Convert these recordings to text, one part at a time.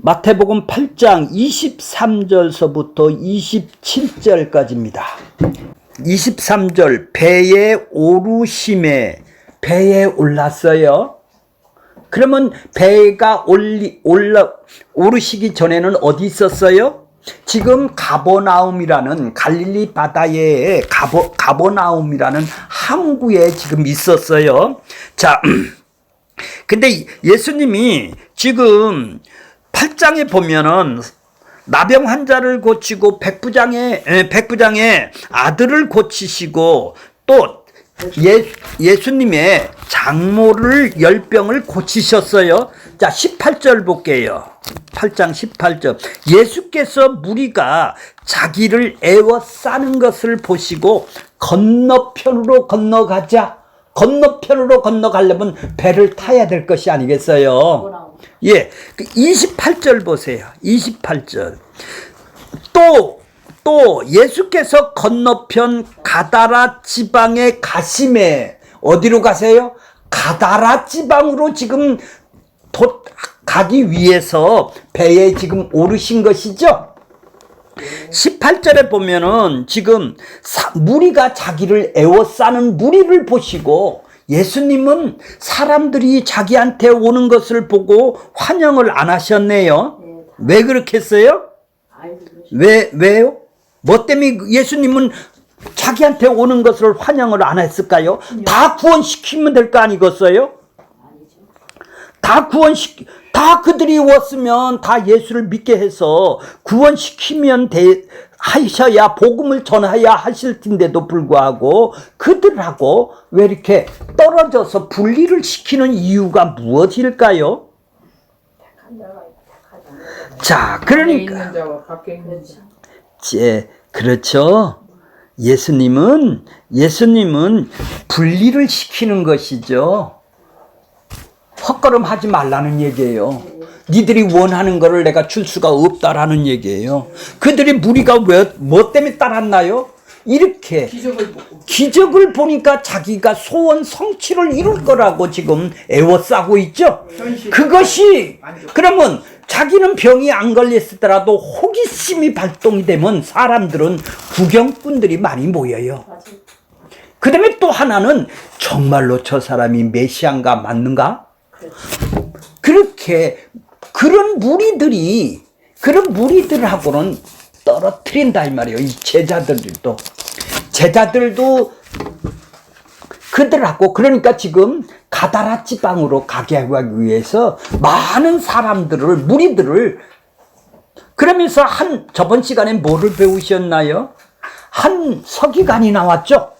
마태복음 8장 23절서부터 27절까지입니다. 23절 배에 오르심에 배에 올랐어요. 그러면 배가 오르시기 전에는 어디 있었어요? 지금 가버나움이라는 갈릴리 바다에 가버나움이라는 항구에 지금 있었어요. 자, 근데 예수님이 지금 8장에 보면은 나병 환자를 고치고 백부장의 아들을 고치시고 또 예수님의 장모를 10병을 고치셨어요. 자, 18절 볼게요. 8장 18절. 예수께서 무리가 자기를 애워싸는 것을 보시고 건너편으로 건너가려면 배를 타야 될 것이 아니겠어요? 예. 28절 보세요. 28절. 또 예수께서 건너편 가다라 지방에 가심에 어디로 가세요? 가다라 지방으로 지금 가기 위해서 배에 지금 오르신 것이죠. 18절에 보면은 지금 무리가 자기를 애워싸는 무리를 보시고 예수님은 사람들이 자기한테 오는 것을 보고 환영을 안 하셨네요. 왜 그렇게 했어요? 왜요? 뭐 때문에 예수님은 자기한테 오는 것을 환영을 안 했을까요? 다 구원시키면 될 거 아니겠어요? 다 그들이 왔으면 다 예수를 믿게 해서 구원시키면 하셔야 복음을 전하야 하실 텐데도 불구하고 그들하고 왜 이렇게 떨어져서 분리를 시키는 이유가 무엇일까요? 자, 그러니까 그렇죠. 예수님은 분리를 시키는 것이죠. 헛걸음 하지 말라는 얘기예요. 니들이 원하는 거를 내가 줄 수가 없다라는 얘기예요. 그들이 무리가 뭐 때문에 따랐나요? 이렇게 기적을 보니까 자기가 소원 성취를 이룰 거라고 지금 애워싸고 있죠. 그것이 그러면 자기는 병이 안 걸렸더라도 호기심이 발동이 되면 사람들은 구경꾼들이 많이 모여요. 그 다음에 또 하나는 정말로 저 사람이 메시아인가 맞는가? 그렇게 그런 무리들하고는 떨어뜨린다 이 말이에요. 이 제자들도 그들하고 그러니까 지금 가다라 지방으로 가게 하기 위해서 많은 무리들을 그러면서 저번 시간에 뭐를 배우셨나요? 한 서기관이 나왔죠.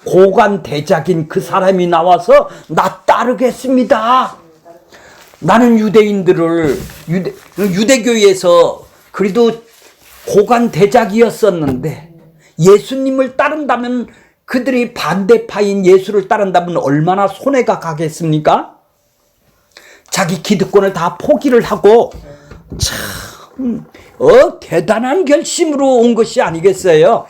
고관 대작인 그 사람이 나와서 나 따르겠습니다. 나는 유대교에서 그래도 고관 대작이었었는데 예수님을 따른다면 그들이 반대파인 예수를 따른다면 얼마나 손해가 가겠습니까? 자기 기득권을 다 포기를 하고 참 대단한 결심으로 온 것이 아니겠어요?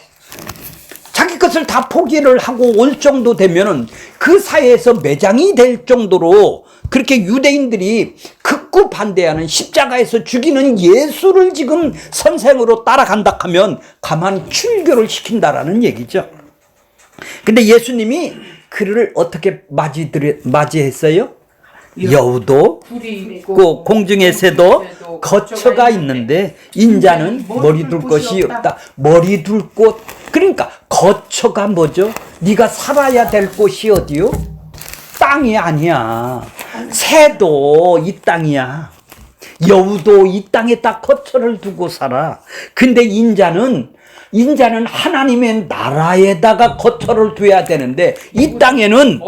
자기 것을 다 포기를 하고 올 정도 되면은 그 사회에서 매장이 될 정도로 그렇게 유대인들이 극구 반대하는 십자가에서 죽이는 예수를 지금 선생으로 따라간다 하면 가만 출교를 시킨다라는 얘기죠. 근데 예수님이 그를 어떻게 맞이했어요? 여우도 있고 공중의 새도 거처가 있는데 인자는 머리 둘 곳이 없다. 머리 둘 곳 그러니까 거처가 뭐죠? 네가 살아야 될 곳이 어디요? 땅이 아니야. 새도 이 땅이야. 여우도 이 땅에 딱 거처를 두고 살아. 근데 인자는 하나님의 나라에다가 거처를 둬야 되는데 이 땅에는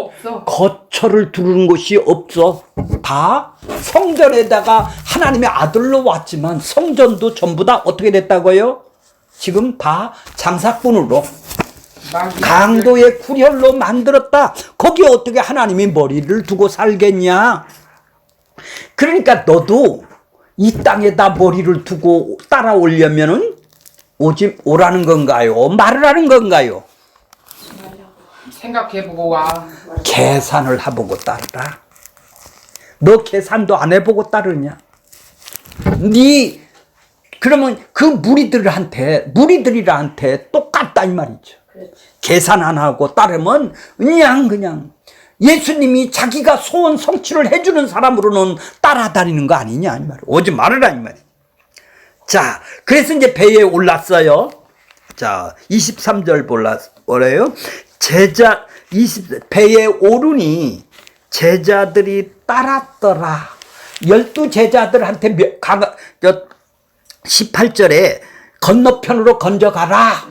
거처를 두는 곳이 없어. 다 성전에다가 하나님의 아들로 왔지만 성전도 전부 다 어떻게 됐다고요? 지금 다 장사꾼으로 강도의 구렬로 만들었다. 거기에 어떻게 하나님이 머리를 두고 살겠냐? 그러니까 너도 이 땅에다 머리를 두고 따라오려면은 오라는 건가요? 말을 하는 건가요? 생각해보고 와. 계산을 해보고 따르라. 너 계산도 안 해보고 따르냐? 그러면 그 무리들한테 똑같다 이 말이죠. 그렇지. 계산 안 하고 따르면 그냥 예수님이 자기가 소원 성취를 해주는 사람으로는 따라다니는 거 아니냐 이 말이에요. 오지 말으라 이 말이에요. 자, 그래서 이제 배에 올랐어요. 자, 23절 뭐래요? 배에 오르니 제자들이 따랐더라. 12제자들한테 18절에 건너편으로 건져가라.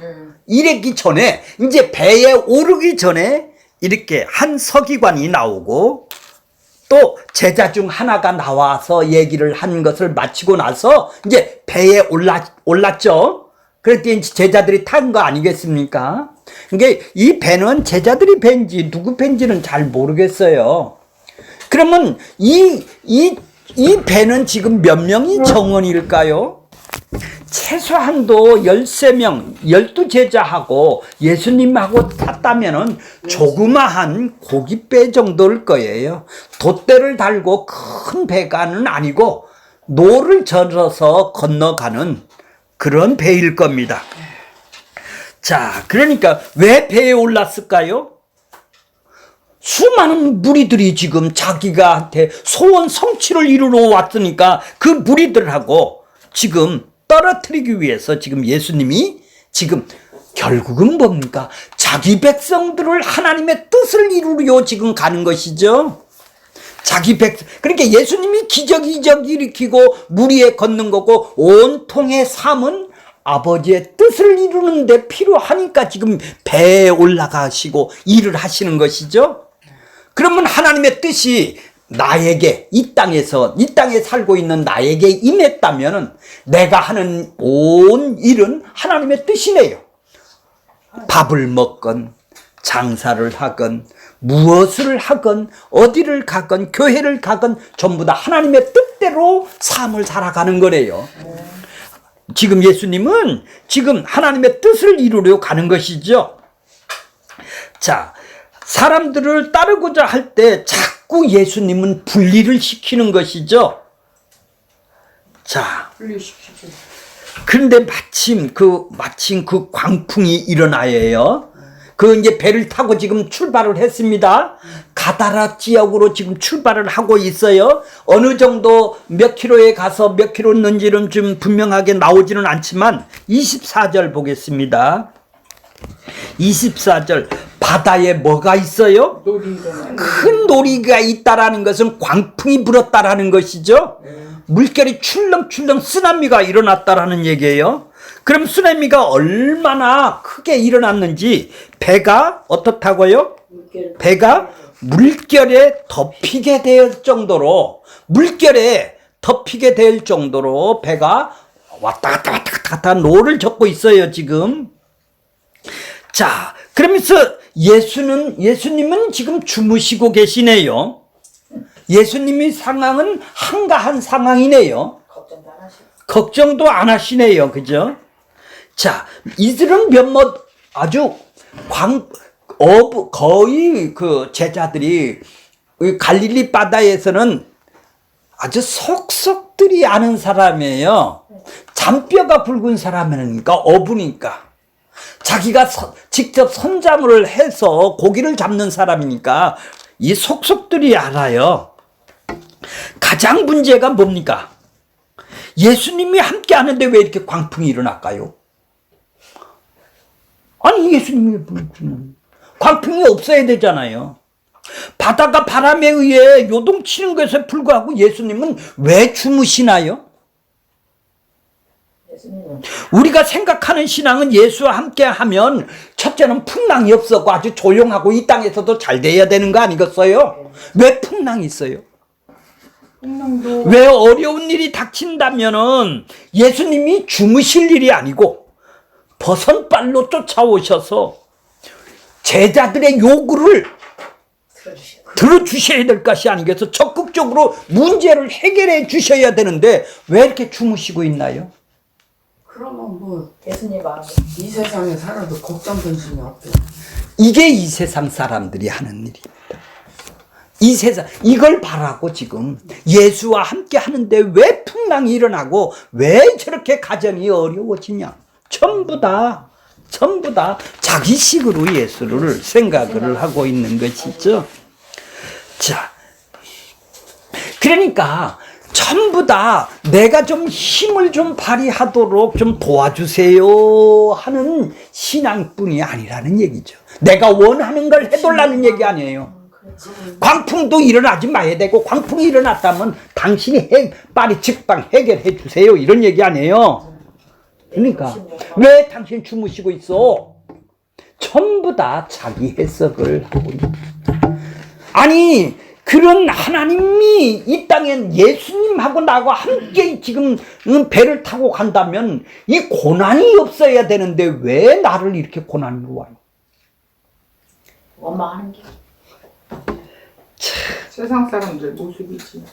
이랬기 전에, 이제 배에 오르기 전에 이렇게 한 서기관이 나오고 또 제자 중 하나가 나와서 얘기를 한 것을 마치고 나서 이제 배에 올랐죠. 그랬더니 제자들이 탄 거 아니겠습니까? 그러니까 이 배는 제자들이 배인지 누구 배인지는 잘 모르겠어요. 그러면 이 배는 지금 몇 명이 정원일까요? 최소한도 13명, 12제자하고 예수님하고 갔다면은 조그마한 고깃배 정도일 거예요. 돛대를 달고 큰 배가는 아니고 노를 저어서 건너가는 그런 배일 겁니다. 자, 그러니까 왜 배에 올랐을까요? 수많은 무리들이 지금 자기가한테 소원 성취를 이루러 왔으니까 그 무리들하고 지금 떨어뜨리기 위해서 지금 예수님이 지금 결국은 뭡니까? 자기 백성들을 하나님의 뜻을 이루려 지금 가는 것이죠. 자기 백성. 그러니까 예수님이 기적 일으키고 무리에 걷는 거고 온통의 삶은 아버지의 뜻을 이루는 데 필요하니까 지금 배에 올라가시고 일을 하시는 것이죠. 그러면 하나님의 뜻이 나에게 이 땅에 살고 있는 나에게 임했다면 내가 하는 온 일은 하나님의 뜻이네요. 밥을 먹건 장사를 하건 무엇을 하건 어디를 가건 교회를 가건 전부 다 하나님의 뜻대로 삶을 살아가는 거래요. 지금 예수님은 지금 하나님의 뜻을 이루려 가는 것이죠. 자, 사람들을 따르고자 할 때 자꾸 예수님은 분리를 시키는 것이죠. 자, 분리시키죠. 그런데 마침 그 광풍이 일어나요. 그 이제 배를 타고 지금 출발을 했습니다. 가다라 지역으로 지금 출발을 하고 있어요. 어느 정도 몇 킬로에 가서 몇 킬로였는지는 좀 분명하게 나오지는 않지만 24절 보겠습니다. 24절 바다에 뭐가 있어요? 큰 놀이가 있다라는 것은 광풍이 불었다라는 것이죠. 물결이 출렁출렁 쓰나미가 일어났다라는 얘기예요. 그럼 쓰나미가 얼마나 크게 일어났는지 배가 어떻다고요? 배가 물결에 덮이게 될 정도로 배가 왔다 갔다 노를 젓고 있어요 지금. 자, 그러면서 예수님은 지금 주무시고 계시네요. 예수님의 상황은 한가한 상황이네요. 걱정도 안 하시네요. 그죠? 자, 이들은 아주 거의 그 제자들이 갈릴리 바다에서는 아주 속속들이 아는 사람이에요. 잔뼈가 굵은 사람이니까 어부니까. 자기가 직접 선장을 해서 고기를 잡는 사람이니까 이 속속들이 알아요. 가장 문제가 뭡니까? 예수님이 함께 하는데 왜 이렇게 광풍이 일어날까요? 아니 예수님이 광풍이 없어야 되잖아요. 바다가 바람에 의해 요동치는 것에 불구하고 예수님은 왜 주무시나요? 우리가 생각하는 신앙은 예수와 함께 하면 첫째는 풍랑이 없었고 아주 조용하고 이 땅에서도 잘 돼야 되는 거 아니겠어요? 왜 풍랑이 있어요? 왜 어려운 일이 닥친다면은 예수님이 주무실 일이 아니고 버선발로 쫓아오셔서 제자들의 요구를 들어주셔야 될 것이 아니겠어? 적극적으로 문제를 해결해 주셔야 되는데 왜 이렇게 주무시고 있나요? 그러면 뭐 예수님 마음 이 세상에 살아도 걱정 근심이 없대. 이게 이 세상 사람들이 하는 일입니다. 이 세상 이걸 바라고 지금 예수와 함께 하는데 왜 풍랑이 일어나고 왜 저렇게 가정이 어려워지냐. 전부 다 자기식으로 예수를 생각을 하고 있는 것이죠. 자, 그러니까 전부 다 내가 좀 힘을 좀 발휘하도록 좀 도와주세요 하는 신앙뿐이 아니라는 얘기죠. 내가 원하는 걸 해달라는 얘기 아니에요. 광풍도 일어나지 마야 되고, 광풍이 일어났다면 당신이 빨리 직방 해결해 주세요 이런 얘기 아니에요. 그러니까 왜 당신 주무시고 있어? 전부 다 자기 해석을 하고 있는. 아니 그런 하나님이 이 땅엔 예수님하고 나하고 함께 지금 배를 타고 간다면 이 고난이 없어야 되는데 왜 나를 이렇게 고난으로 와요? 원망하는 게 세상 사람들 모습이지.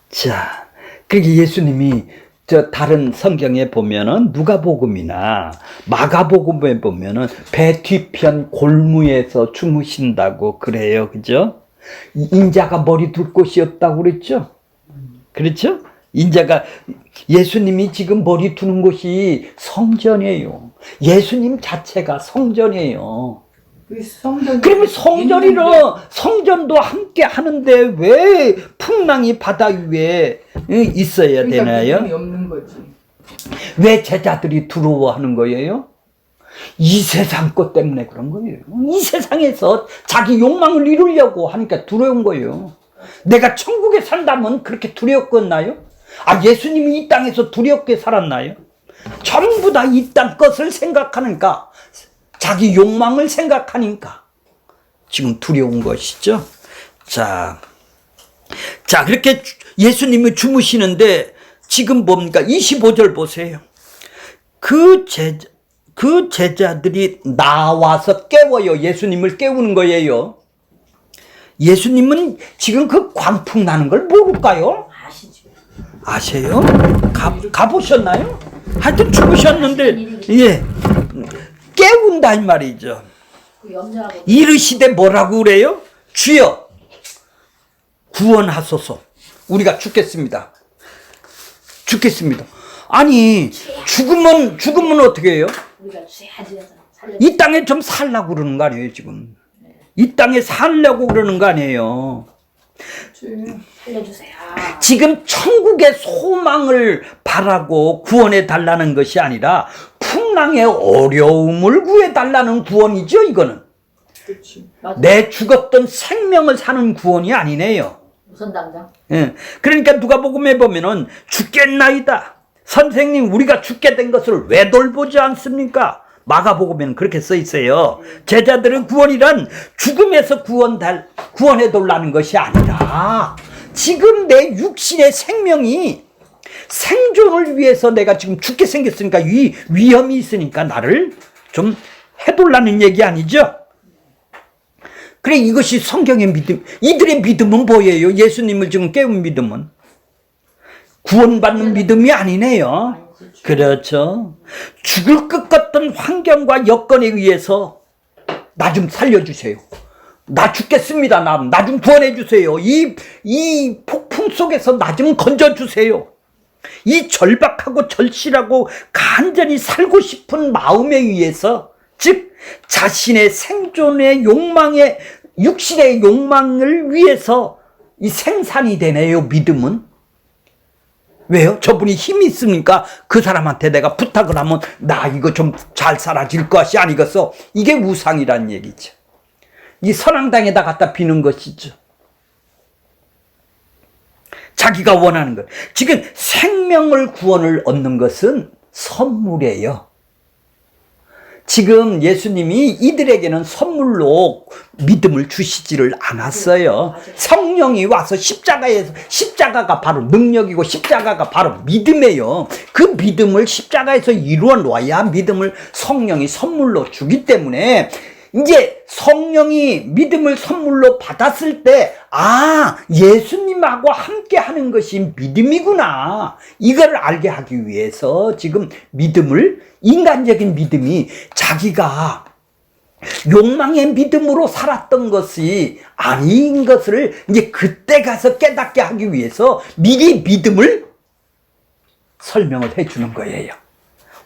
자, 그렇게 예수님이 저 다른 성경에 보면은 누가복음이나 마가복음에 보면은 배 뒤편 골무에서 주무신다고 그래요, 그죠? 인자가 머리 둘 곳이 없다고 그랬죠? 그렇죠? 인자가 예수님이 지금 머리 두는 곳이 성전이에요. 예수님 자체가 성전이에요. 그러면 성전도 함께 하는데 왜 풍랑이 바다 위에 있어야 되나요? 믿음이 없는 거지. 왜 제자들이 두려워하는 거예요? 이 세상 것 때문에 그런 거예요. 이 세상에서 자기 욕망을 이루려고 하니까 두려운 거예요. 내가 천국에 산다면 그렇게 두렵겠나요? 예수님이 이 땅에서 두렵게 살았나요? 전부 다 이 땅 것을 생각하니까, 자기 욕망을 생각하니까 지금 두려운 것이죠. 자, 그렇게 예수님이 주무시는데 지금 뭡니까? 25절 보세요. 그 제자들이 나와서 깨워요. 예수님을 깨우는 거예요. 예수님은 지금 그 광풍 나는 걸 모를까요? 아시죠? 아세요? 가보셨나요? 하여튼 주무셨는데, 예. 깨운다 이 말이죠. 이르시되 뭐라고 그래요? 주여 구원하소서. 우리가 죽겠습니다. 아니 죽으면 어떻게 해요? 이 땅에 좀 살려고 그러는 거 아니에요 지금? 이 땅에 살려고 그러는 거 아니에요? 살려주세요. 지금 천국의 소망을 바라고 구원해 달라는 것이 아니라 풍랑의 어려움을 구해 달라는 구원이죠. 이거는 그렇지. 내 죽었던 생명을 사는 구원이 아니네요. 우선 당장. 예. 그러니까 누가복음에 보면은 죽겠나이다. 선생님 우리가 죽게 된 것을 왜 돌보지 않습니까? 마가복음에는 그렇게 써 있어요. 제자들은 구원이란 죽음에서 구원해 달라는 것이 아니라 지금 내 육신의 생명이 생존을 위해서 내가 지금 죽게 생겼으니까 위험이 있으니까 나를 좀 해달라는 얘기 아니죠? 그래, 이것이 성경의 믿음. 이들의 믿음은 뭐예요? 예수님을 지금 깨운 믿음은 구원받는 믿음이 아니네요. 그렇죠. 죽을 것 같던 환경과 여건에 의해서 나 좀 살려주세요. 나 죽겠습니다. 나 좀 구원해 주세요. 이 폭풍 속에서 나 좀 건져주세요. 이 절박하고 절실하고 간절히 살고 싶은 마음에 의해서, 즉 자신의 생존의 욕망에, 육신의 욕망을 위해서 이 생산이 되네요. 믿음은. 왜요? 저분이 힘이 있으니까 그 사람한테 내가 부탁을 하면 나 이거 좀 잘 살아질 것이 아니겠어. 이게 우상이란 얘기죠. 이 선앙당에다 갖다 비는 것이죠. 자기가 원하는 것. 지금 생명을 구원을 얻는 것은 선물이에요. 지금 예수님이 이들에게는 선물로 믿음을 주시지를 않았어요. 성령이 와서 십자가가 바로 능력이고 십자가가 바로 믿음이에요. 그 믿음을 십자가에서 이루어 놓아야 믿음을 성령이 선물로 주기 때문에 이제 성령이 믿음을 선물로 받았을 때, 예수님하고 함께 하는 것이 믿음이구나. 이걸 알게 하기 위해서 지금 믿음을, 인간적인 믿음이 자기가 욕망의 믿음으로 살았던 것이 아닌 것을 이제 그때 가서 깨닫게 하기 위해서 미리 믿음을 설명을 해 주는 거예요.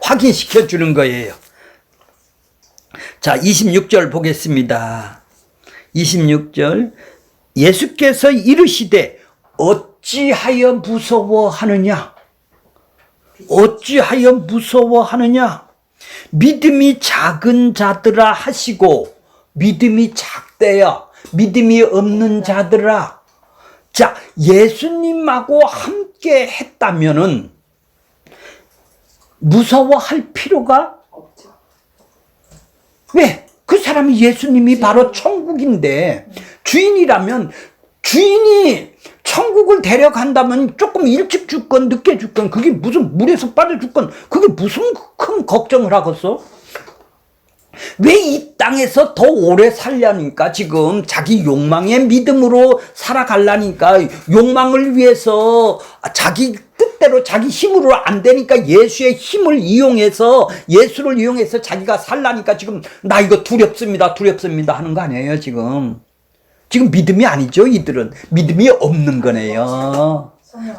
확인시켜 주는 거예요. 자, 26절 보겠습니다. 26절. 예수께서 이르시되 어찌하여 무서워하느냐? 어찌하여 무서워하느냐? 믿음이 작은 자들아 하시고, 믿음이 작대야, 믿음이 없는 자들아. 자, 예수님하고 함께 했다면은 무서워할 필요가 없죠. 왜? 그 사람이 예수님이 바로 천국인데, 주인이라면, 주인이 천국을 데려간다면 조금 일찍 죽건 늦게 죽건 그게 무슨 물에서 빠져 죽건 그게 무슨 큰 걱정을 하겠어? 왜 이 땅에서 더 오래 살려니까 지금 자기 욕망의 믿음으로 살아가려니까 욕망을 위해서 자기 뜻대로 자기 힘으로 안 되니까 예수의 힘을 이용해서 예수를 이용해서 자기가 살라니까 지금 나 이거 두렵습니다 하는 거 아니에요 지금. 지금 믿음이 아니죠. 이들은 믿음이 없는 거네요.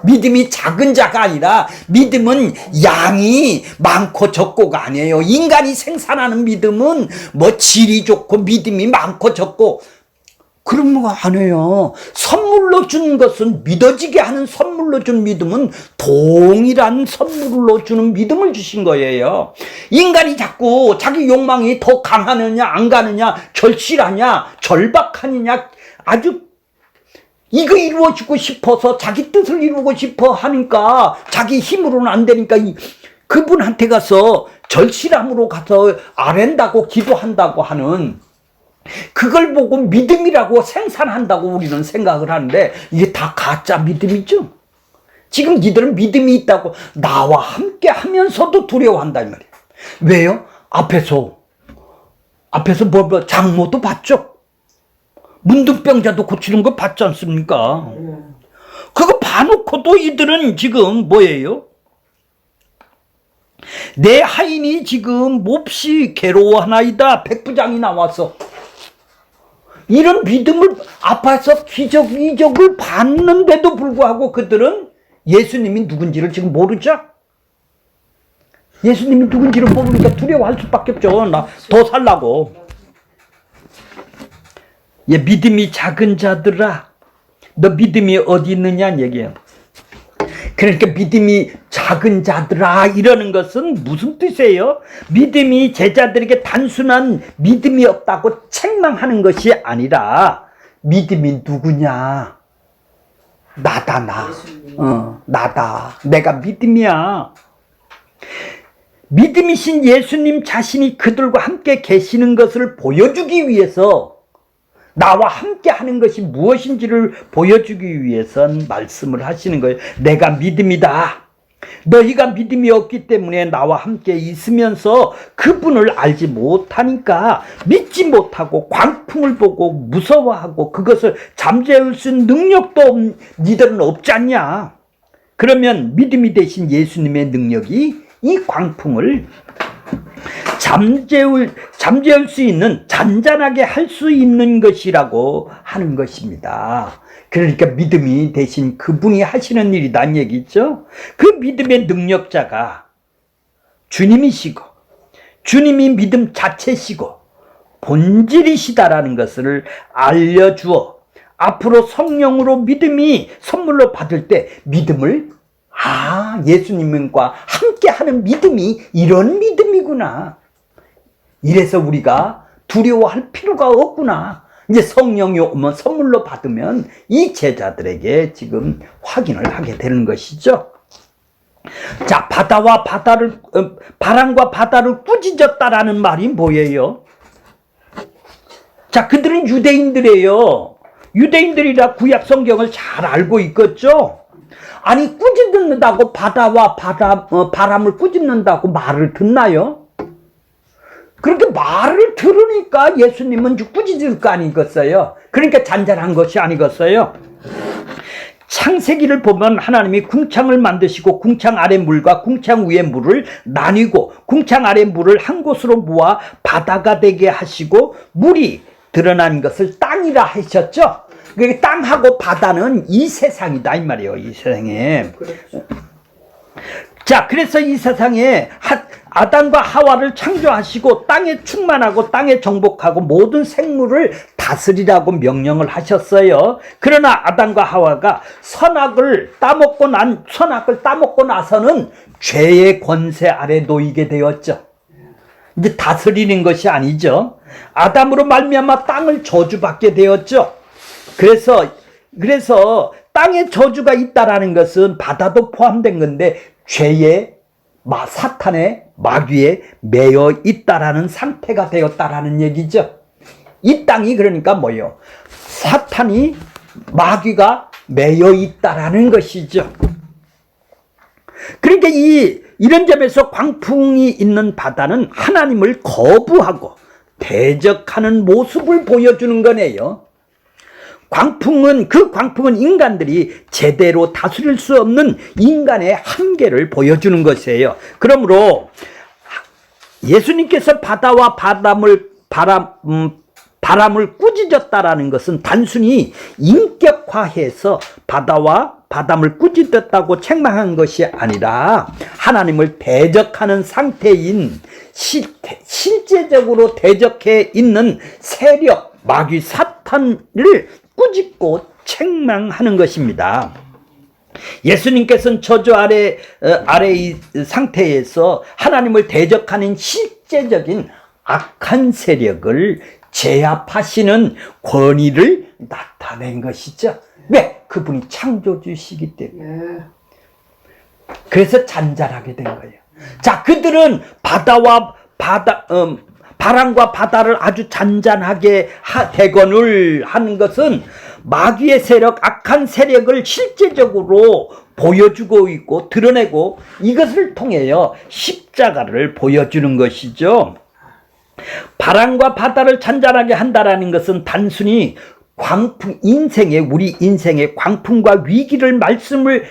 믿음이 작은 자가 아니라 믿음은 양이 많고 적고가 아니에요. 인간이 생산하는 믿음은 뭐 질이 좋고 믿음이 많고 적고 그런 거 아니에요. 선물로 준 것은 믿어지게 하는 선물로 준 믿음은 동일한 선물로 주는 믿음을 주신 거예요. 인간이 자꾸 자기 욕망이 더 강하느냐 안 가느냐 절실하냐 절박하느냐 아주 이거 이루어지고 싶어서 자기 뜻을 이루고 싶어 하니까 자기 힘으로는 안 되니까 그분한테 가서 절실함으로 가서 아랜다고 기도한다고 하는 그걸 보고 믿음이라고 생산한다고 우리는 생각을 하는데 이게 다 가짜 믿음이죠. 지금 니들은 믿음이 있다고 나와 함께 하면서도 두려워한다 이 말이에요. 왜요? 앞에서 뭐 장모도 봤죠. 문둥병자도 고치는 거 봤지 않습니까? 그거 봐놓고도 이들은 지금 뭐예요? 내 하인이 지금 몹시 괴로워하나이다. 백부장이 나와서 이런 믿음을 앞에서 기적을 봤는데도 불구하고 그들은 예수님이 누군지를 지금 모르죠? 예수님이 누군지를 모르니까 두려워할 수밖에 없죠. 나 더 살라고. 예, 믿음이 작은 자들아, 너 믿음이 어디 있느냐는 얘기예요. 그러니까 믿음이 작은 자들아 이러는 것은 무슨 뜻이에요? 믿음이 제자들에게 단순한 믿음이 없다고 책망하는 것이 아니라 믿음이 누구냐? 나다 나. 나다. 내가 믿음이야. 믿음이신 예수님 자신이 그들과 함께 계시는 것을 보여주기 위해서 나와 함께 하는 것이 무엇인지를 보여주기 위해선 말씀을 하시는 거예요. 내가 믿음이다. 너희가 믿음이 없기 때문에 나와 함께 있으면서 그분을 알지 못하니까 믿지 못하고 광풍을 보고 무서워하고 그것을 잠재울 수 있는 능력도 니들은 없지 않냐. 그러면 믿음이 되신 예수님의 능력이 이 광풍을 잠재울 수 있는 잔잔하게 할 수 있는 것이라고 하는 것입니다. 그러니까 믿음이 대신 그분이 하시는 일이란 얘기죠. 그 믿음의 능력자가 주님이시고 주님이 믿음 자체시고 본질이시다라는 것을 알려주어 앞으로 성령으로 믿음이 선물로 받을 때 믿음을 예수님과 함께하는 믿음이 이런 믿음이구나. 이래서 우리가 두려워할 필요가 없구나. 이제 성령이 오면 선물로 받으면 이 제자들에게 지금 확인을 하게 되는 것이죠. 자, 바람과 바다를 꾸짖었다라는 말이 뭐예요? 자, 그들은 유대인들이에요. 유대인들이라 구약 성경을 잘 알고 있겠죠? 아니, 꾸짖는다고 바다와 바람을 꾸짖는다고 말을 듣나요? 그렇게 말을 들으니까 예수님은 꾸짖을 거 아니겠어요? 그러니까 잔잔한 것이 아니겠어요? 창세기를 보면 하나님이 궁창을 만드시고 궁창 아래 물과 궁창 위의 물을 나뉘고 궁창 아래 물을 한 곳으로 모아 바다가 되게 하시고 물이 드러난 것을 땅이라 하셨죠. 땅하고 바다는 이 세상이다 이 말이에요. 이 세상에. 그렇죠. 자, 그래서 이 세상에 아담과 하와를 창조하시고 땅에 충만하고 땅에 정복하고 모든 생물을 다스리라고 명령을 하셨어요. 그러나 아담과 하와가 선악을 따먹고 나서는 죄의 권세 아래 놓이게 되었죠. 이제 다스리는 것이 아니죠. 아담으로 말미암아 땅을 저주받게 되었죠. 그래서 땅에 저주가 있다라는 것은 바다도 포함된 건데 죄의 사탄의 마귀에 매여 있다라는 상태가 되었다라는 얘기죠. 이 땅이 그러니까 뭐예요? 사탄이 마귀가 매여 있다라는 것이죠. 그러니까 이런 점에서 광풍이 있는 바다는 하나님을 거부하고 대적하는 모습을 보여주는 거네요. 광풍은 인간들이 제대로 다스릴 수 없는 인간의 한계를 보여주는 것이에요. 그러므로 예수님께서 바다와 바람을 꾸짖었다라는 것은 단순히 인격화해서 바다와 바람을 꾸짖었다고 책망한 것이 아니라 하나님을 대적하는 상태인 실제적으로 대적해 있는 세력, 마귀 사탄을 꾸짖고 책망하는 것입니다. 예수님께서는 저주 아래의 상태에서 하나님을 대적하는 실제적인 악한 세력을 제압하시는 권위를 나타낸 것이죠. 왜? 그분이 창조주시기 때문에. 그래서 잔잔하게 된 거예요. 자, 그들은 바람과 바다를 아주 잔잔하게 대건을 하는 것은 마귀의 세력, 악한 세력을 실제적으로 보여주고 있고 드러내고 이것을 통해서 십자가를 보여주는 것이죠. 바람과 바다를 잔잔하게 한다라는 것은 단순히 우리 인생의 광풍과 위기를 말씀으로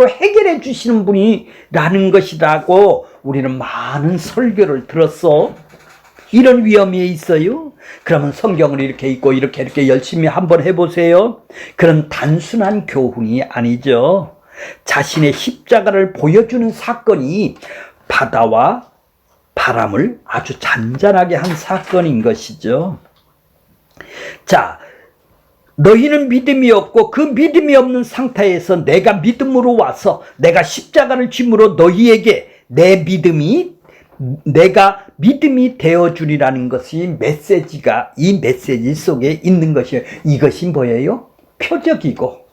해결해 주시는 분이라는 것이라고 우리는 많은 설교를 들었어. 이런 위험이 있어요? 그러면 성경을 이렇게 읽고 이렇게 열심히 한번 해보세요. 그런 단순한 교훈이 아니죠. 자신의 십자가를 보여주는 사건이 바다와 바람을 아주 잔잔하게 한 사건인 것이죠. 자, 너희는 믿음이 없고 그 믿음이 없는 상태에서 내가 믿음으로 와서 내가 십자가를 짐으로 너희에게 내가 믿음이 되어주리라는 것이 이 메시지 속에 있는 것이에요. 이것이 뭐예요? 표적이고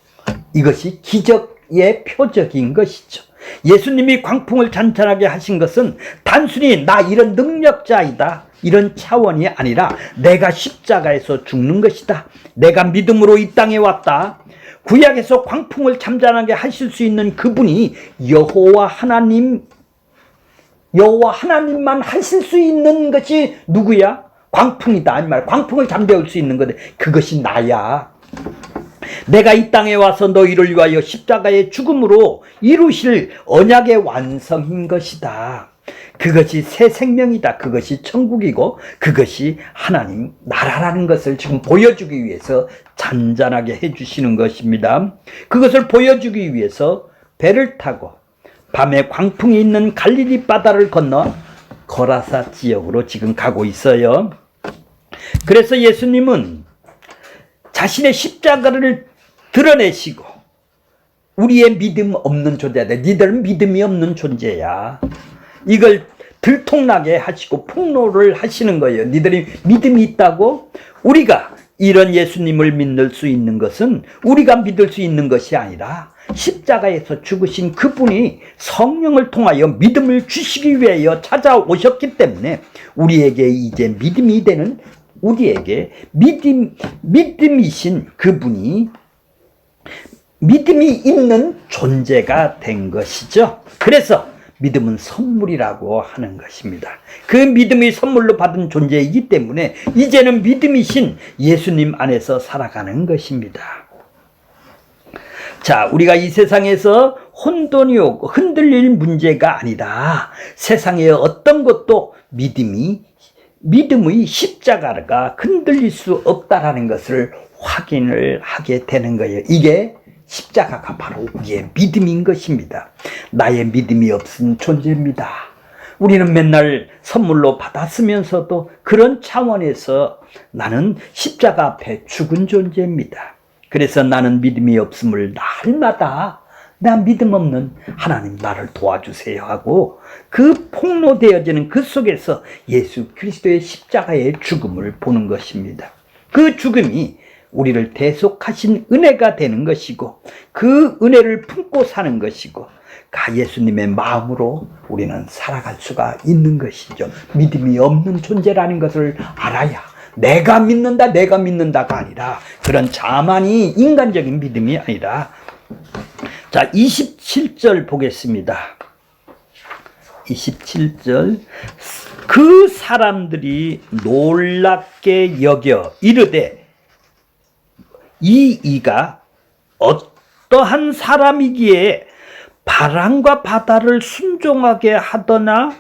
이것이 기적의 표적인 것이죠. 예수님이 광풍을 잔잔하게 하신 것은 단순히 나 이런 능력자이다 이런 차원이 아니라 내가 십자가에서 죽는 것이다. 내가 믿음으로 이 땅에 왔다. 구약에서 광풍을 잠잠하게 하실 수 있는 그분이 여호와 하나님만 하실 수 있는 것이 누구야? 광풍이다. 아니 말 광풍을 잠재울 수 있는 건데 그것이 나야. 내가 이 땅에 와서 너희를 위하여 십자가의 죽음으로 이루실 언약의 완성인 것이다. 그것이 새 생명이다. 그것이 천국이고 그것이 하나님 나라라는 것을 지금 보여주기 위해서 잔잔하게 해주시는 것입니다. 그것을 보여주기 위해서 배를 타고 밤에 광풍이 있는 갈릴리 바다를 건너 거라사 지역으로 지금 가고 있어요. 그래서 예수님은 자신의 십자가를 드러내시고 우리의 믿음 없는 존재다. 니들은 믿음이 없는 존재야. 이걸 들통나게 하시고 폭로를 하시는 거예요. 니들이 믿음이 있다고? 우리가 이런 예수님을 믿을 수 있는 것은 우리가 믿을 수 있는 것이 아니라 십자가에서 죽으신 그분이 성령을 통하여 믿음을 주시기 위하여 찾아오셨기 때문에 우리에게 이제 믿음이 되는 우리에게 믿음이신 그분이 믿음이 있는 존재가 된 것이죠. 그래서 믿음은 선물이라고 하는 것입니다. 그 믿음이 선물로 받은 존재이기 때문에 이제는 믿음이신 예수님 안에서 살아가는 것입니다. 자, 우리가 이 세상에서 혼돈이 오고 흔들릴 문제가 아니다. 세상의 어떤 것도 믿음의 십자가가 흔들릴 수 없다라는 것을 확인을 하게 되는 거예요. 이게 십자가가 바로 우리의 믿음인 것입니다. 나의 믿음이 없은 존재입니다. 우리는 맨날 선물로 받았으면서도 그런 차원에서 나는 십자가 앞에 죽은 존재입니다. 그래서 나는 믿음이 없음을 날마다 나 믿음 없는 하나님 나를 도와주세요 하고 그 폭로되어지는 그 속에서 예수 그리스도의 십자가의 죽음을 보는 것입니다. 그 죽음이 우리를 대속하신 은혜가 되는 것이고 그 은혜를 품고 사는 것이고 예수님의 마음으로 우리는 살아갈 수가 있는 것이죠. 믿음이 없는 존재라는 것을 알아야 내가 믿는다가 아니라 그런 자만이 인간적인 믿음이 아니라 자 27절 보겠습니다. 27절 그 사람들이 놀랍게 여겨 이르되 이가 어떠한 사람이기에 바람과 바다를 순종하는가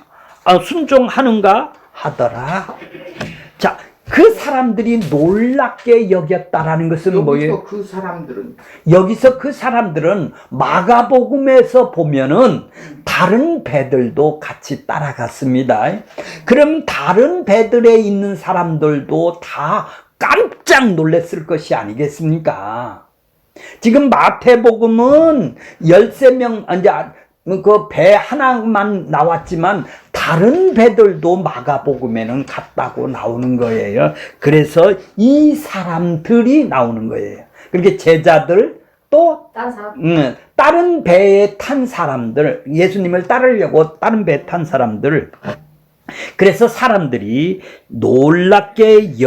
하더라. 자, 그 사람들이 놀랍게 여겼다라는 것은 뭐예요? 여기서 그 사람들은 마가복음에서 보면은 다른 배들도 같이 따라갔습니다. 그럼 다른 배들에 있는 사람들도 다 깜짝 놀랐을 것이 아니겠습니까? 지금 마태복음은 13명, 이제 그 배 하나만 나왔지만 다른 배들도 마가복음에는 갔다고 나오는 거예요. 그래서 이 사람들이 나오는 거예요. 그렇게 제자들 또 다른 배에 탄 사람들, 예수님을 따르려고 다른 배에 탄 사람들. 그래서 사람들이 놀랍게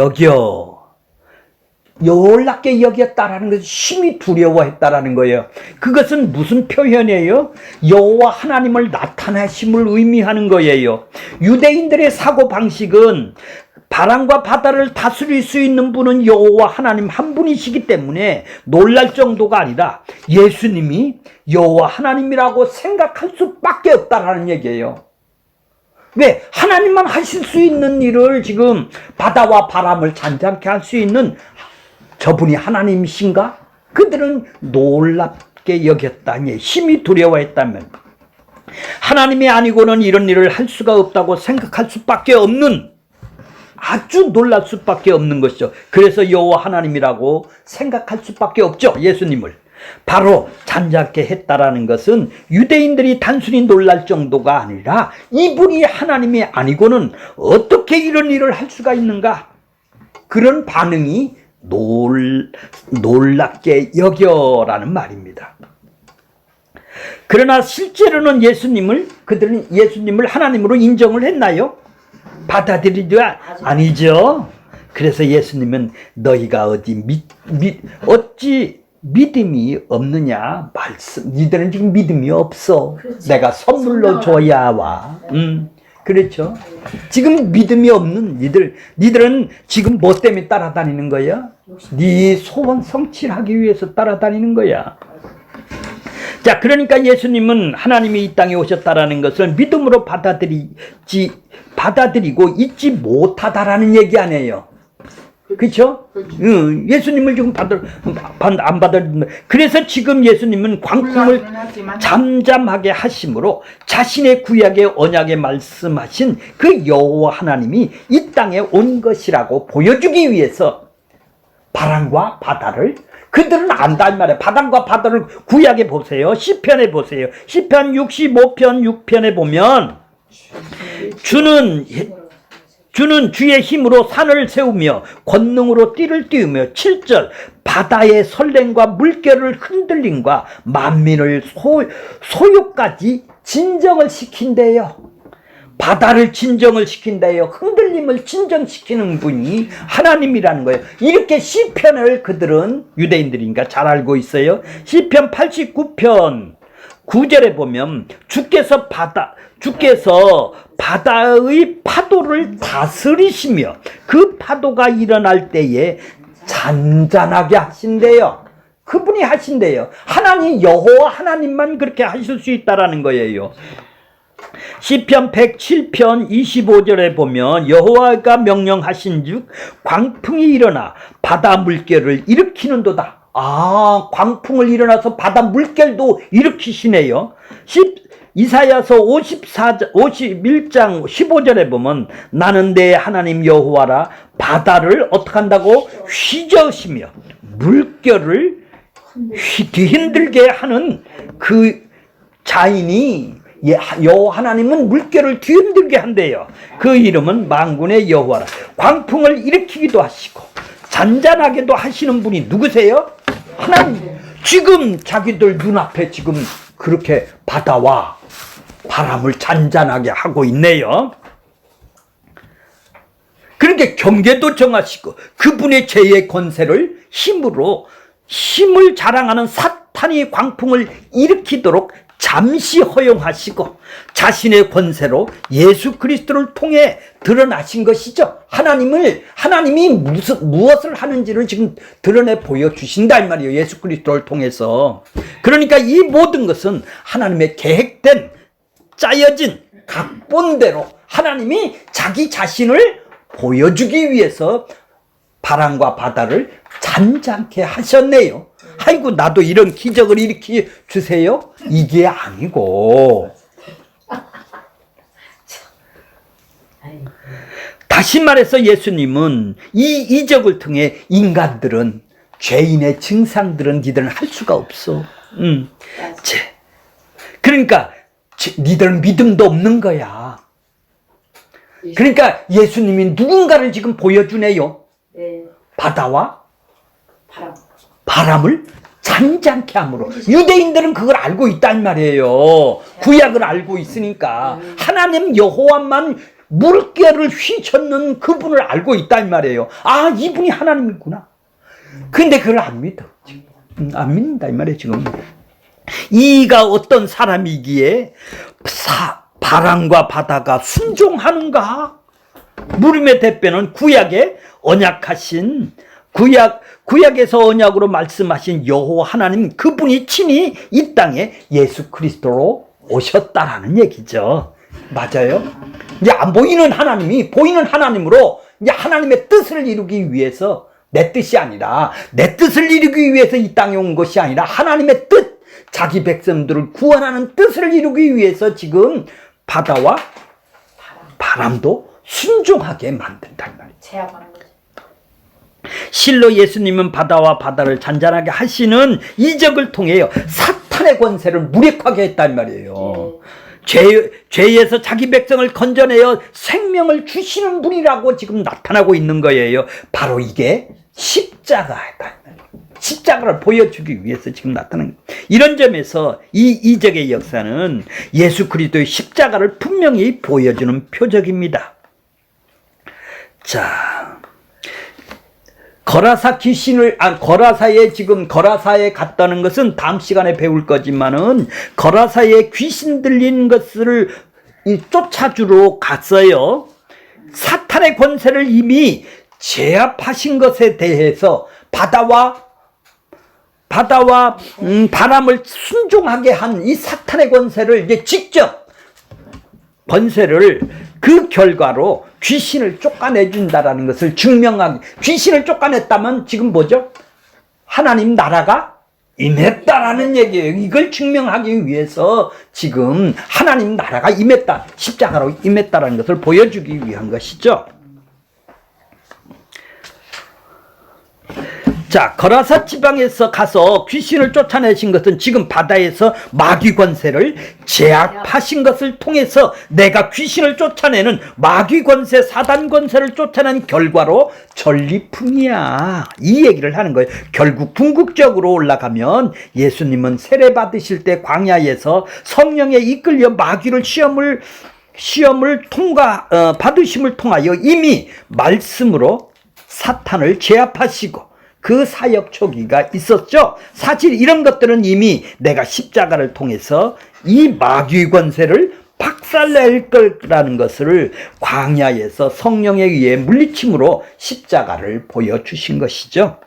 여겼다라는 것은 심히 두려워했다라는 거예요. 그것은 무슨 표현이에요? 여호와 하나님을 나타내심을 의미하는 거예요. 유대인들의 사고 방식은 바람과 바다를 다스릴 수 있는 분은 여호와 하나님 한 분이시기 때문에 놀랄 정도가 아니라 예수님이 여호와 하나님이라고 생각할 수밖에 없다라는 얘기예요. 왜? 하나님만 하실 수 있는 일을 지금 바다와 바람을 잔잔케 할 수 있는 저분이 하나님이신가? 그들은 놀랍게 여겼다. 심히 두려워했다면 하나님이 아니고는 이런 일을 할 수가 없다고 생각할 수밖에 없는 아주 놀랄 수밖에 없는 것이죠. 그래서 여호와 하나님이라고 생각할 수밖에 없죠. 예수님을. 바로 잔잔케 했다라는 것은 유대인들이 단순히 놀랄 정도가 아니라 이분이 하나님이 아니고는 어떻게 이런 일을 할 수가 있는가? 그런 반응이 놀랍게 여겨라는 말입니다. 그러나 실제로는 그들은 예수님을 하나님으로 인정을 했나요? 받아들이지 아니죠. 그래서 예수님은 너희가 어찌 믿음이 없느냐 니들은 지금 믿음이 없어. 그렇지. 내가 선물로 줘야 와. 그렇죠. 지금 믿음이 없는 니들은 지금 뭐 때문에 따라다니는 거야? 네 소원 성취하기 위해서 따라다니는 거야. 자, 그러니까 예수님은 하나님이 이 땅에 오셨다라는 것을 믿음으로 받아들이고 잊지 못하다라는 얘기 아니에요. 그렇죠? 예수님을 지금 안 받아들인다. 그래서 지금 예수님은 광풍을 잠잠하게 하심으로 자신의 구약의 언약에 말씀하신 그 여호와 하나님이 이 땅에 온 것이라고 보여주기 위해서 바람과 바다를 그들은 안다 이 말이에요. 바람과 바다를 구약에 보세요. 시편에 보세요. 시편 65편 6편에 보면 주는 주의 힘으로 산을 세우며 권능으로 띠를 띄우며 7절 바다의 설렘과 물결을 흔들림과 만민을 소요까지 진정을 시킨대요. 바다를 진정을 시킨대요. 흔들림을 진정시키는 분이 하나님이라는 거예요. 이렇게 시편을 그들은 유대인들이니까 잘 알고 있어요. 시편 89편 9절에 보면 주께서 바다의 파도를 다스리시며 그 파도가 일어날 때에 잔잔하게 하신대요. 그분이 하신대요. 하나님 여호와 하나님만 그렇게 하실 수 있다라는 거예요. 시편 107편 25절에 보면 여호와가 명령하신즉 광풍이 일어나 바다 물결을 일으키는도다. 아, 광풍을 일어나서 바다 물결도 일으키시네요. 이사야서 51장 15절에 보면 나는 내 하나님 여호와라 바다를 어떻게 한다고? 휘저으시며 물결을 뒤흔들게 하는 그 자인이 여호와 하나님은 물결을 뒤흔들게 한대요. 그 이름은 만군의 여호와라. 광풍을 일으키기도 하시고 잔잔하게도 하시는 분이 누구세요? 하나님. 지금 자기들 눈앞에 지금 그렇게 바다와 바람을 잔잔하게 하고 있네요. 그러니까 경계도 정하시고 그분의 죄의 권세를 힘을 자랑하는 사탄이 광풍을 일으키도록 잠시 허용하시고 자신의 권세로 예수 그리스도를 통해 드러나신 것이죠. 하나님이 무엇을 하는지를 지금 드러내 보여주신다 이 말이에요. 예수 그리스도를 통해서. 그러니까 이 모든 것은 하나님의 계획된 짜여진 각본대로 하나님이 자기 자신을 보여주기 위해서 바람과 바다를 잔잔케 하셨네요. 아이고 나도 이런 기적을 일으켜 주세요. 이게 아니고 다시 말해서 예수님은 이 이적을 통해 인간들은 죄인의 증상들은 니들은 할 수가 없어. 그러니까 니들은 믿음도 없는 거야. 그러니까 예수님이 누군가를 지금 보여주네요. 네. 바다와 바람을 잔잔케 함으로. 유대인들은 그걸 알고 있단 말이에요. 구약을 알고 있으니까 하나님 여호와만 물결을 휘젓는 그분을 알고 있단 말이에요. 아, 이분이 하나님이구나. 근데 그걸 안 믿어. 안 믿는다 이 말이에요. 지금 이가 어떤 사람이기에 바람과 바다가 순종하는가? 물음의 대표는 구약에 언약하신 구약에서 언약으로 말씀하신 여호와 하나님 그분이 친히 이 땅에 예수 그리스도로 오셨다라는 얘기죠. 맞아요? 이제 안 보이는 하나님이 보이는 하나님으로 이제 하나님의 뜻을 이루기 위해서 내 뜻이 아니라 내 뜻을 이루기 위해서 이 땅에 온 것이 아니라 하나님의 뜻, 자기 백성들을 구원하는 뜻을 이루기 위해서 지금 바다와 바람도 순종하게 만든단 말이에요. 제압하는 거죠. 실로 예수님은 바다와 바다를 잔잔하게 하시는 이적을 통해요 사탄의 권세를 무력하게 했단 말이에요. 죄에서 자기 백성을 건져내어 생명을 주시는 분이라고 지금 나타나고 있는 거예요. 바로 이게 십자가다. 십자가를 보여주기 위해서 지금 나타나는 거예요. 이런 점에서 이 이적의 역사는 예수 그리스도의 십자가를 분명히 보여주는 표적입니다. 자, 거라사에 갔다는 것은 다음 시간에 배울 거지만은 거라사에 귀신 들린 것을 쫓아주러 갔어요. 사탄의 권세를 이미 제압하신 것에 대해서 바다와 바람을 순종하게 한 이 사탄의 권세를 이제 직접 권세를 그 결과로 귀신을 쫓아내준다라는 것을 증명하기. 귀신을 쫓아냈다면 지금 뭐죠? 하나님 나라가 임했다라는 얘기예요. 이걸 증명하기 위해서 지금 하나님 나라가 임했다, 십자가로 임했다라는 것을 보여주기 위한 것이죠. 자, 거라사 지방에서 가서 귀신을 쫓아내신 것은 지금 바다에서 마귀 권세를 제압하신 것을 통해서 내가 귀신을 쫓아내는 마귀 권세, 사단 권세를 쫓아낸 결과로 전리품이야. 이 얘기를 하는 거예요. 결국 궁극적으로 올라가면 예수님은 세례 받으실 때 광야에서 성령에 이끌려 마귀를 시험을 받으심을 통하여 이미 말씀으로 사탄을 제압하시고 그 사역 초기가 있었죠. 사실 이런 것들은 이미 내가 십자가를 통해서 이 마귀 권세를 박살낼 거라는 것을 광야에서 성령에 의해 물리침으로 십자가를 보여주신 것이죠.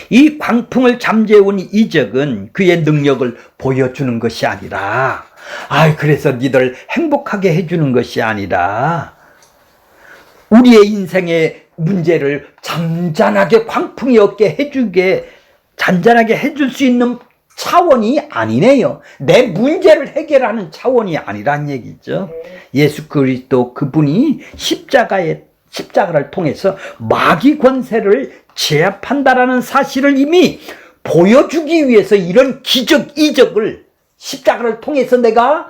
이 광풍을 잠재운 이적은 그의 능력을 보여주는 것이 아니라, 그래서 니들 행복하게 해주는 것이 아니라, 우리의 인생의 문제를 잔잔하게 광풍이 없게 해주게, 잔잔하게 해줄 수 있는 차원이 아니네요. 내 문제를 해결하는 차원이 아니란 얘기죠. 예수 그리스도 그분이 십자가를 통해서 마귀 권세를 제압한다라는 사실을 이미 보여주기 위해서 이런 기적, 이적을 십자가를 통해서 내가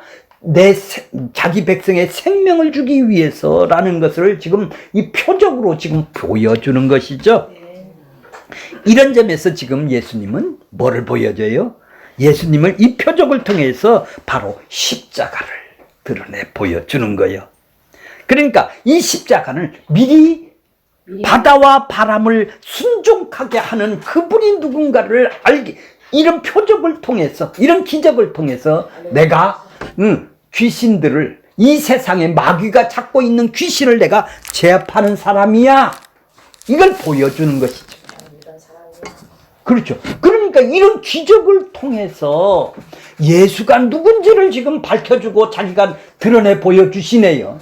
자기 백성의 생명을 주기 위해서라는 것을 지금 이 표적으로 지금 보여주는 것이죠. 이런 점에서 지금 예수님은 뭐를 보여줘요? 예수님은 이 표적을 통해서 바로 십자가를 드러내 보여주는 거예요. 그러니까 이 십자가는 미리 바다와 바람을 순종하게 하는 그분이 누군가를 알게, 이런 표적을 통해서, 이런 기적을 통해서 내가 귀신들을, 이 세상에 마귀가 잡고 있는 귀신을 내가 제압하는 사람이야, 이걸 보여주는 것이죠. 그렇죠. 그러니까 이런 기적을 통해서 예수가 누군지를 지금 밝혀주고 자기가 드러내 보여주시네요.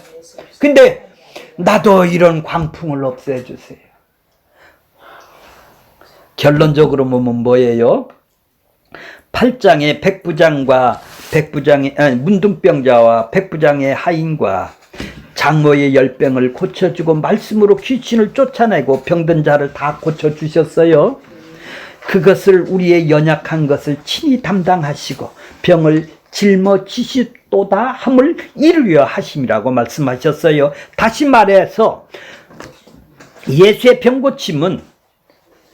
근데 나도 이런 광풍을 없애주세요. 결론적으로 보면 뭐예요? 8장의 문둥병자와 백부장의 하인과 장모의 열병을 고쳐주고 말씀으로 귀신을 쫓아내고 병든 자를 다 고쳐주셨어요. 그것을, 우리의 연약한 것을 친히 담당하시고 병을 짊어지시도다 함을 이루려 하심이라고 말씀하셨어요. 다시 말해서 예수의 병고침은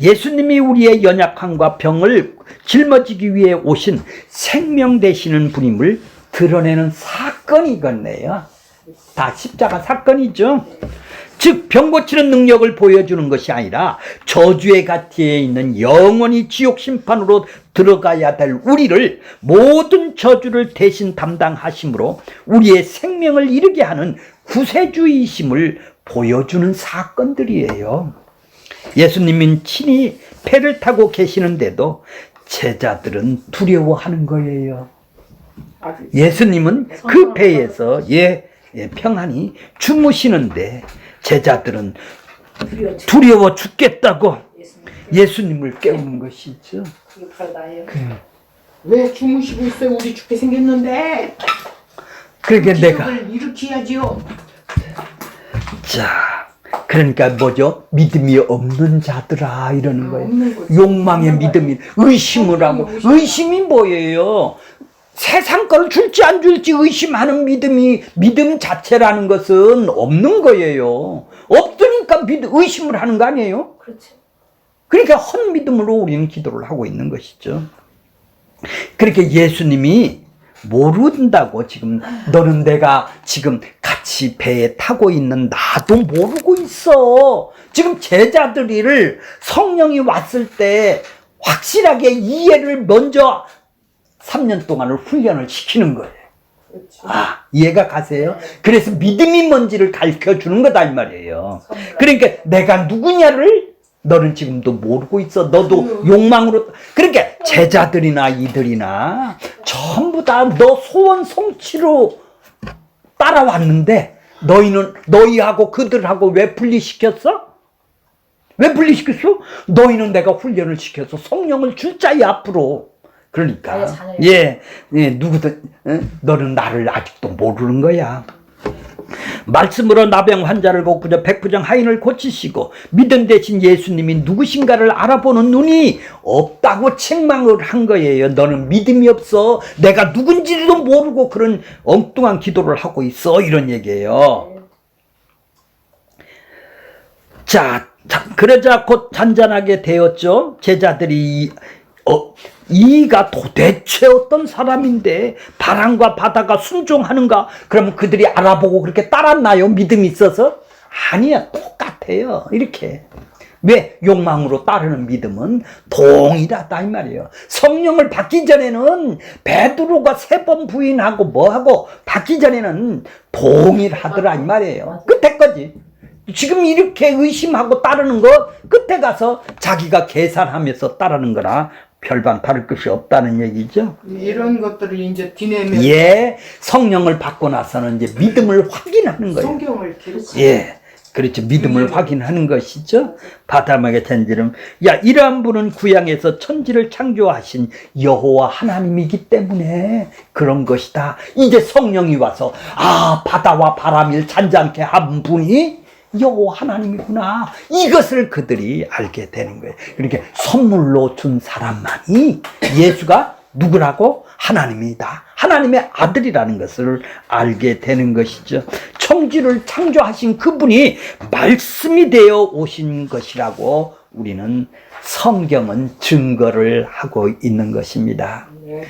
예수님이 우리의 연약함과 병을 짊어지기 위해 오신 생명 되시는 분임을 드러내는 사건이겠네요. 다 십자가 사건이죠. 즉 병 고치는 능력을 보여주는 것이 아니라 저주의 가티에 있는 영원히 지옥 심판으로 들어가야 될 우리를 모든 저주를 대신 담당하심으로 우리의 생명을 이루게 하는 구세주이심을 보여주는 사건들이에요. 예수님은 친히 배를 타고 계시는데도 제자들은 두려워하는 거예요. 예수님은 그 배에서 평안히 주무시는데 제자들은 두려워 죽겠다고 예수님을 깨우는 것이죠. 왜 주무시고 있어요? 우리 죽게 생겼는데. 그러니까 내가 일으켜야지요. 자, 그러니까 뭐죠? 믿음이 없는 자들아 이러는 거예요. 욕망의 믿음이, 의심을 하고. 의심이 뭐예요? 세상 걸 줄지 안 줄지 의심하는 믿음 자체라는 것은 없는 거예요. 없으니까 의심을 하는 거 아니에요? 그렇죠. 그러니까 헛 믿음으로 우리는 기도를 하고 있는 것이죠. 그렇게 예수님이 모른다고 지금, 너는 내가 지금 같이 배에 타고 있는 나도 모르고 있어. 지금 제자들을 성령이 왔을 때 확실하게 이해를 먼저 3년 동안을 훈련을 시키는 거예요. 그렇죠. 이해가 가세요? 그래서 믿음이 뭔지를 가르쳐 주는 거다 이 말이에요. 그러니까 내가 누구냐를 너는 지금도 모르고 있어. 너도 욕망으로. 그러니까 제자들이나 이들이나 전부 다 너 소원 성취로 따라왔는데 너희하고 그들하고 왜 분리시켰어? 왜 분리시켰어? 너희는 내가 훈련을 시켜서 성령을 줄 자야 앞으로. 그러니까 누구든 너는 나를 아직도 모르는 거야. 말씀으로 나병 환자를 고꾸자 백부장 하인을 고치시고 믿음 대신 예수님이 누구신가를 알아보는 눈이 없다고 책망을 한 거예요. 너는 믿음이 없어. 내가 누군지도 모르고 그런 엉뚱한 기도를 하고 있어. 이런 얘기예요. 자, 그러자 곧 잔잔하게 되었죠. 제자들이 이가 도대체 어떤 사람인데 바람과 바다가 순종하는가? 그러면 그들이 알아보고 그렇게 따랐나요? 믿음이 있어서? 아니야, 똑같아요. 이렇게. 왜? 욕망으로 따르는 믿음은 동일하다 이 말이에요. 성령을 받기 전에는 베드로가 3번 부인하고 뭐하고 받기 전에는 동일하더라 이 말이에요. 끝에까지. 지금 이렇게 의심하고 따르는 것 끝에 가서 자기가 계산하면서 따르는 거나 별반 다를 것이 없다는 얘기죠. 이런 것들을 이제 뒤내면 예, 성령을 받고 나서는 이제 믿음을 확인하는 거예요. 성경을 기록하는 예, 그렇죠. 믿음을 확인하는 것이죠. 바다막의 잔지름. 야, 이러한 분은 구약에서 천지를 창조하신 여호와 하나님이기 때문에 그런 것이다. 이제 성령이 와서 아, 바다와 바람을 잔잔케 한 분이 여호와 하나님이구나. 이것을 그들이 알게 되는 거예요. 그러니까 선물로 준 사람만이 예수가 누구라고? 하나님이다. 하나님의 아들이라는 것을 알게 되는 것이죠. 천지를 창조하신 그분이 말씀이 되어 오신 것이라고 우리는 성경은 증거를 하고 있는 것입니다. 네.